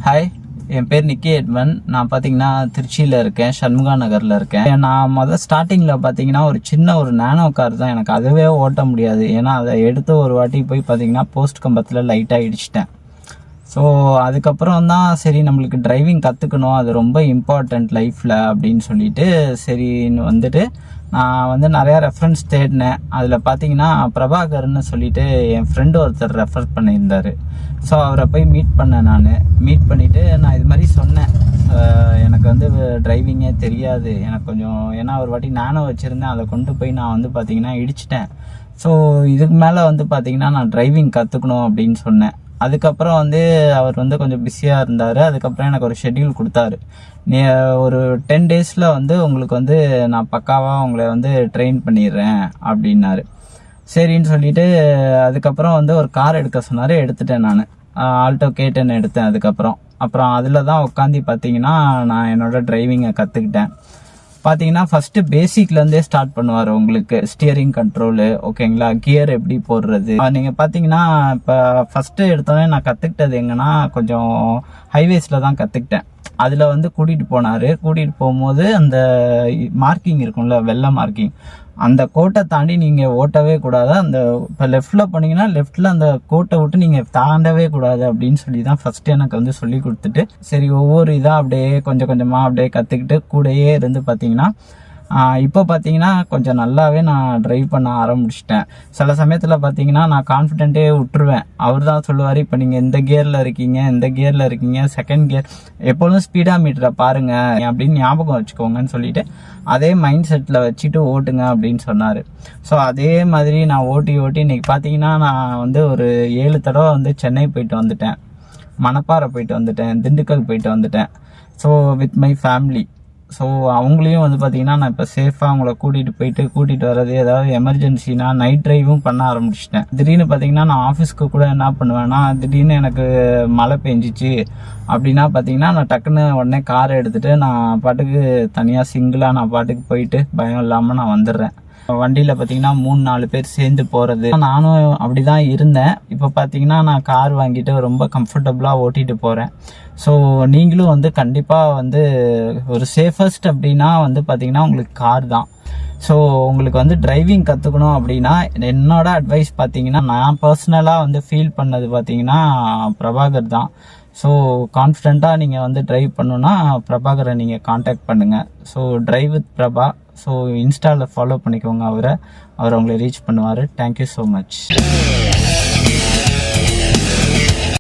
Hi, என் பேர் நிக்கி Edmund. நான் பார்த்தீங்கன்னா திருச்சியில் இருக்கேன், சண்முகா நகரில் இருக்கேன். நான் ஸ்டார்டிங்கில் பார்த்தீங்கன்னா ஒரு சின்ன நானோ கார் தான். எனக்கு அதுவே ஓட்ட முடியாது. ஏன்னா அதை எடுத்து ஒரு வாட்டி போய் பார்த்தீங்கன்னா போஸ்ட் கம்பத்தில் லைட்டாக இடிச்சிட்டேன். ஸோ அதுக்கப்புறம் தான் சரி நம்மளுக்கு டிரைவிங் கற்றுக்கணும், அது ரொம்ப இம்பார்ட்டண்ட் லைஃப்பில் அப்படின்னு சொல்லிட்டு சரின்னு வந்துட்டு நான் நிறையா ரெஃபரன்ஸ் தேடினேன். அதில் பார்த்தீங்கன்னா பிரபாகர்னு சொல்லிட்டு என் ஃப்ரெண்டு ஒருத்தர் ரெஃபர் பண்ணியிருந்தார். ஸோ அவரை போய் மீட் பண்ணேன். மீட் பண்ணிவிட்டு நான் இது மாதிரி சொன்னேன், எனக்கு டிரைவிங்கே தெரியாது, எனக்கு கொஞ்சம் ஏன்னா ஒரு வாட்டி நானோ வச்சுருந்தேன், அதை கொண்டு போய் நான் பார்த்தீங்கன்னா இடிச்சிட்டேன். ஸோ இதுக்கு மேலே பார்த்தீங்கன்னா நான் டிரைவிங் கற்றுக்கணும் அப்படின்னு சொன்னேன். அதுக்கப்புறம் அவர் கொஞ்சம் பிஸியாக இருந்தார். அதுக்கப்புறம் எனக்கு ஒரு ஷெட்யூல் கொடுத்தாரு. நீ ஒரு 10 டேஸில் உங்களுக்கு நான் பக்காவாக உங்களை ட்ரெயின் பண்ணிடுறேன் அப்படின்னாரு. சரின்னு சொல்லிட்டு அதுக்கப்புறம் ஒரு கார் எடுக்க சொன்னார். எடுத்துட்டேன். நான் ஆல்டோ K10 எடுத்தேன். அப்புறம் அதில் தான் உட்காந்து பார்த்தீங்கன்னா நான் என்னோடய டிரைவிங்கை கற்றுக்கிட்டேன். பார்த்தீங்கன்னா ஃபஸ்ட்டு பேசிக்லேருந்தே ஸ்டார்ட் பண்ணுவார். உங்களுக்கு ஸ்டியரிங் கண்ட்ரோலு, ஓகேங்களா, கியர் எப்படி போடுறது. நீங்கள் பார்த்தீங்கன்னா இப்போ ஃபஸ்ட்டு எடுத்தோடனே நான் கற்றுக்கிட்டது எங்கன்னா கொஞ்சம் ஹைவேஸில் தான் கற்றுக்கிட்டேன். அதில் கூட்டிகிட்டு போனார். கூட்டிகிட்டு போகும்போது அந்த மார்க்கிங் இருக்கும்ல, வெள்ளை மார்க்கிங், அந்த கோட்டை தாண்டி நீங்கள் ஓட்டவே கூடாது. இப்போ லெஃப்டில் போனீங்கன்னா லெஃப்டில் அந்த கோட்டை விட்டு நீங்கள் தாண்டவே கூடாது அப்படின்னு சொல்லி தான் ஃபஸ்ட்டு எனக்கு சொல்லி கொடுத்துட்டு, சரி ஒவ்வொரு இதாக அப்படியே கொஞ்சம் கொஞ்சமாக அப்படியே கற்றுக்கிட்டு கூடயே இருந்து பார்த்தீங்கன்னா இப்போ பார்த்தீங்கன்னா கொஞ்சம் நல்லாவே நான் ட்ரைவ் பண்ண ஆரம்பிச்சிட்டேன். சில சமயத்தில் பார்த்தீங்கன்னா நான் கான்ஃபிடென்ட்டே விட்டுருவேன். அவர் தான் சொல்லுவார், இப்போ நீங்கள் இந்த கியரில் இருக்கீங்க, செகண்ட் கியர், எப்பொழுதும் ஸ்பீடாக மீட்டரை பாருங்கள் அப்படின்னு ஞாபகம் வச்சுக்கோங்கன்னு சொல்லிட்டு அதே மைண்ட் செட்டில் வச்சுட்டு ஓட்டுங்க அப்படின்னு சொன்னார். ஸோ அதே மாதிரி நான் ஓட்டி இன்றைக்கி பார்த்தீங்கன்னா நான் ஒரு 7 தடவை சென்னை போயிட்டு வந்துட்டேன், மணப்பாறை போயிட்டு வந்துட்டேன், திண்டுக்கல் போயிட்டு வந்துட்டேன். So with my family. So அவங்களையும் பார்த்தீங்கன்னா நான் இப்போ சேஃபாக அவங்கள கூட்டிகிட்டு வர்றது, ஏதாவது எமர்ஜென்சினா நைட் ட்ரைவும் பண்ண ஆரம்பிச்சிட்டேன். திடீர்னு பார்த்தீங்கன்னா நான் ஆஃபீஸ்க்கு கூட என்ன பண்ணுவேன்னா, திடீர்னு எனக்கு மழை பெஞ்சிச்சு அப்படின்னா பார்த்தீங்கன்னா நான் டக்குன்னு உடனே காரை எடுத்துகிட்டு நான் பாட்டுக்கு தனியாக சிங்கிளாக நான் பாட்டுக்கு போயிட்டு பயம் இல்லாமல் நான் வந்துடுறேன். வண்டியில் பார்த்தீங்கன்னா 3-4 பேர் சேர்ந்து போகிறது, நானும் அப்படி தான் இருந்தேன். இப்போ பார்த்தீங்கன்னா நான் கார் வாங்கிட்டு ரொம்ப கம்ஃபர்டபுளாக ஓட்டிகிட்டு போகிறேன். ஸோ நீங்களும் கண்டிப்பாக ஒரு சேஃபஸ்ட் அப்படின்னா பார்த்தீங்கன்னா உங்களுக்கு கார் தான். ஸோ உங்களுக்கு டிரைவிங் கற்றுக்கணும் அப்படின்னா என்னோட அட்வைஸ் பார்த்தீங்கன்னா, நான் பர்சனலாக ஃபீல் பண்ணது பார்த்தீங்கன்னா பிரபாகர் தான். ஸோ கான்ஃபிடெண்ட்டாக நீங்கள் ட்ரைவ் பண்ணணுன்னா பிரபாகரை நீங்கள் காண்டாக்ட் பண்ணுங்கள். So drive with Prabha. So இன்ஸ்டாவில் ஃபாலோ பண்ணிக்கோங்க அவர் உங்களை ரீச் பண்ணுவார். Thank you so much.